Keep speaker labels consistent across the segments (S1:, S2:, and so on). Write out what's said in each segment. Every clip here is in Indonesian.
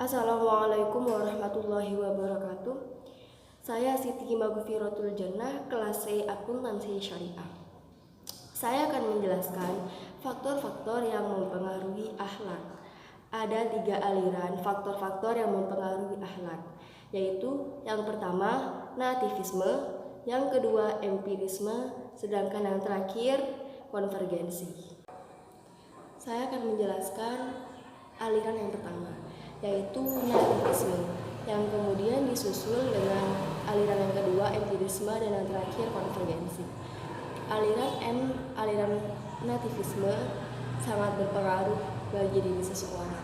S1: Assalamualaikum warahmatullahi wabarakatuh. Saya Siti Magfiratul Jannah, kelas C Akuntansi Syariah. Saya akan menjelaskan faktor-faktor yang mempengaruhi akhlak. Ada 3 aliran faktor-faktor yang mempengaruhi akhlak, yaitu yang pertama nativisme, yang kedua empirisme, sedangkan yang terakhir konvergensi. Saya akan menjelaskan aliran yang pertama, yaitu nativisme, yang kemudian disusul dengan aliran yang kedua empirisme, dan yang terakhir konvergensi. Aliran nativisme sangat berpengaruh bagi diri seseorang.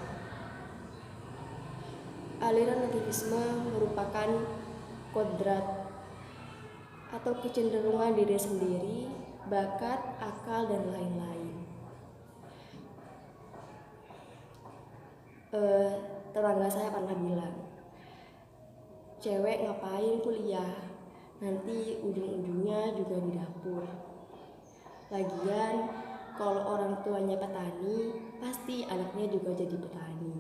S1: Aliran nativisme merupakan kodrat atau kecenderungan diri sendiri, bakat, akal, dan lain-lain. Tetangga saya pernah bilang, cewek ngapain kuliah, nanti ujung-ujungnya juga di dapur. Lagian kalau orang tuanya petani, pasti anaknya juga jadi petani.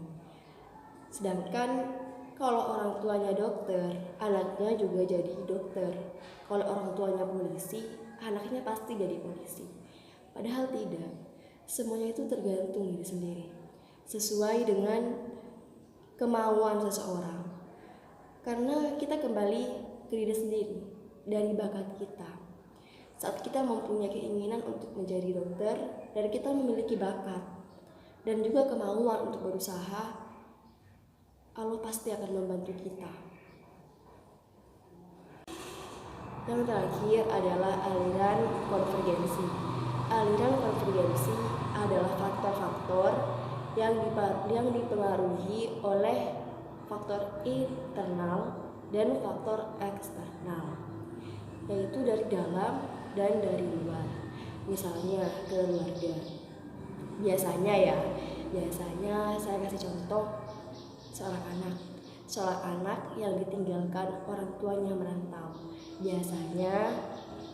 S1: Sedangkan kalau orang tuanya dokter, anaknya juga jadi dokter. Kalau orang tuanya polisi, anaknya pasti jadi polisi. Padahal tidak, semuanya itu tergantung diri sendiri, sesuai dengan kemauan seseorang. Karena kita kembali ke diri sendiri, dari bakat kita. Saat kita mempunyai keinginan untuk menjadi dokter, dan kita memiliki bakat dan juga kemauan untuk berusaha, Allah pasti akan membantu kita. Yang terakhir adalah aliran konvergensi. Aliran konvergensi adalah faktor-faktor yang dipengaruhi oleh faktor internal dan faktor eksternal, yaitu dari dalam dan dari luar. Misalnya keluarga. Biasanya saya kasih contoh seorang anak yang ditinggalkan orang tuanya merantau. Biasanya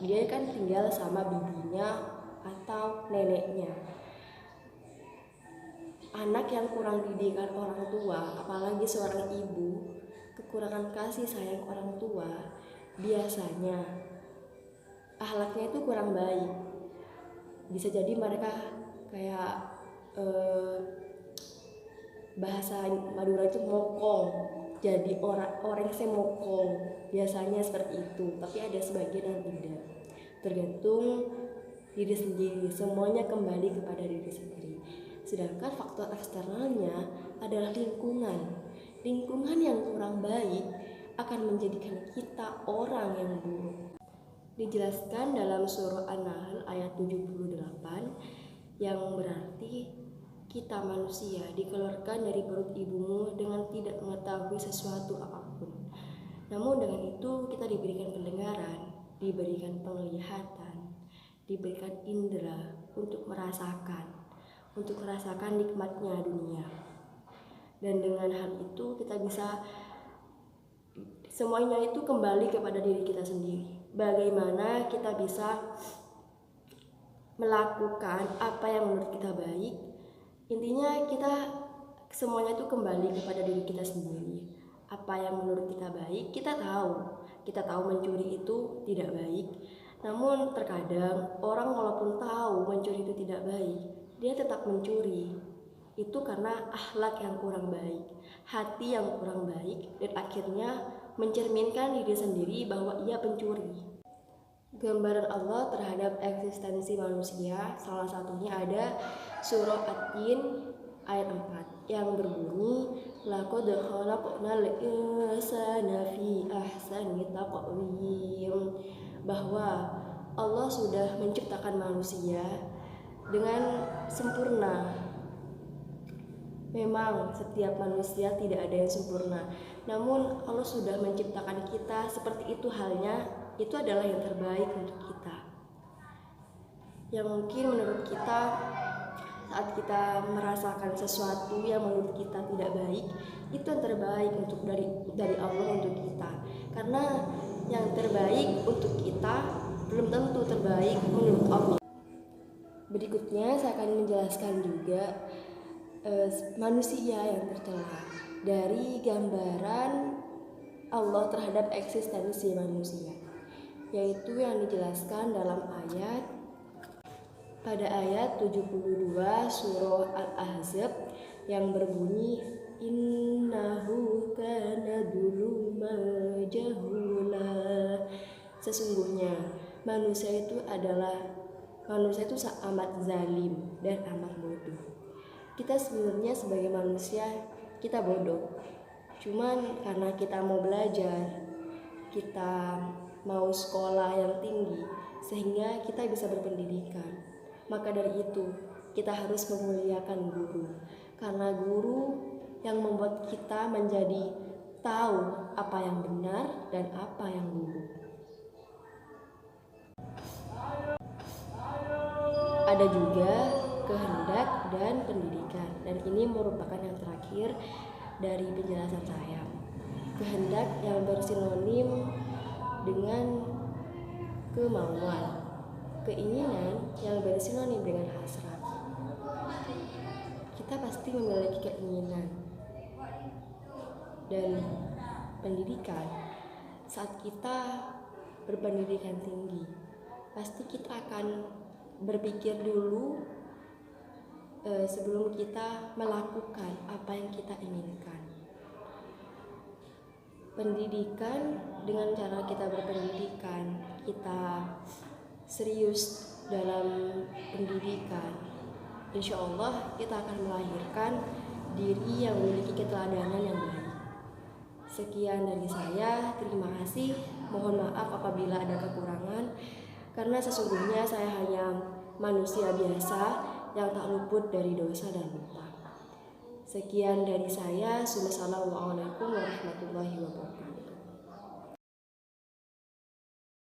S1: dia kan tinggal sama bibinya atau neneknya. Anak yang kurang didikan orang tua, apalagi seorang ibu, kekurangan kasih sayang orang tua, biasanya akhlaknya itu kurang baik. Bisa jadi mereka kayak bahasa Madura itu mokong, jadi orang semokong, biasanya seperti itu. Tapi ada sebagian yang tidak, tergantung diri sendiri. Semuanya kembali kepada diri sendiri. Sedangkan faktor eksternalnya adalah lingkungan yang kurang baik akan menjadikan kita orang yang buruk. Dijelaskan dalam surah An-Nahl ayat 78, yang berarti kita manusia dikeluarkan dari perut ibumu dengan tidak mengetahui sesuatu apapun. Namun dengan itu kita diberikan pendengaran, diberikan penglihatan, diberikan indera untuk merasakan nikmatnya dunia. Dan dengan hal itu kita bisa, semuanya itu kembali kepada diri kita sendiri. Bagaimana kita bisa melakukan apa yang menurut kita baik. Intinya semuanya itu kembali kepada diri kita sendiri. Apa yang menurut kita baik, kita tahu mencuri itu tidak baik. Namun terkadang orang walaupun tahu mencuri itu tidak baik, dia tetap mencuri. Itu karena akhlak yang kurang baik, hati yang kurang baik, dan akhirnya mencerminkan diri sendiri bahwa ia pencuri. Gambaran Allah terhadap eksistensi manusia salah satunya ada surah At-Tin ayat 4 yang berbunyi, laqad khalaqnal insana fi ahsani taqwim, bahwa Allah sudah menciptakan manusia dengan sempurna. Memang setiap manusia tidak ada yang sempurna, namun Allah sudah menciptakan kita seperti itu halnya. Itu adalah yang terbaik untuk kita. Yang mungkin menurut kita, saat kita merasakan sesuatu yang menurut kita tidak baik, itu yang terbaik dari Allah untuk kita. Karena yang terbaik untuk kita belum tentu terbaik menurut Allah. Berikutnya saya akan menjelaskan juga manusia yang tercela. dari gambaran Allah terhadap eksistensi manusia, yaitu yang dijelaskan dalam pada ayat 72 surah Al-Ahzab yang berbunyi innahu kana dzuluman jahula. Sesungguhnya manusia itu amat zalim dan amat bodoh. Kita sebenarnya sebagai manusia kita bodoh. Cuman karena kita mau belajar, kita mau sekolah yang tinggi, sehingga kita bisa berpendidikan. Maka dari itu, kita harus memuliakan guru. Karena guru yang membuat kita menjadi tahu apa yang benar dan apa yang buruk. Ada juga kehendak dan pendidikan, dan ini merupakan yang terakhir dari penjelasan saya. Kehendak yang bersinonim dengan kemauan, keinginan yang bersinonim dengan hasrat. Kita pasti memiliki keinginan. Dan pendidikan, saat kita berpendidikan tinggi, pasti kita akan berpikir dulu sebelum kita melakukan apa yang kita inginkan. Pendidikan, dengan cara kita berpendidikan, kita serius dalam pendidikan, insya Allah kita akan melahirkan diri yang memiliki keteladanan yang baik. Sekian dari saya, terima kasih. Mohon maaf apabila ada kekurangan, karena sesungguhnya saya hanya manusia biasa yang tak luput dari dosa dan lupa. Sekian dari saya. Wassalamualaikum warahmatullahi wabarakatuh.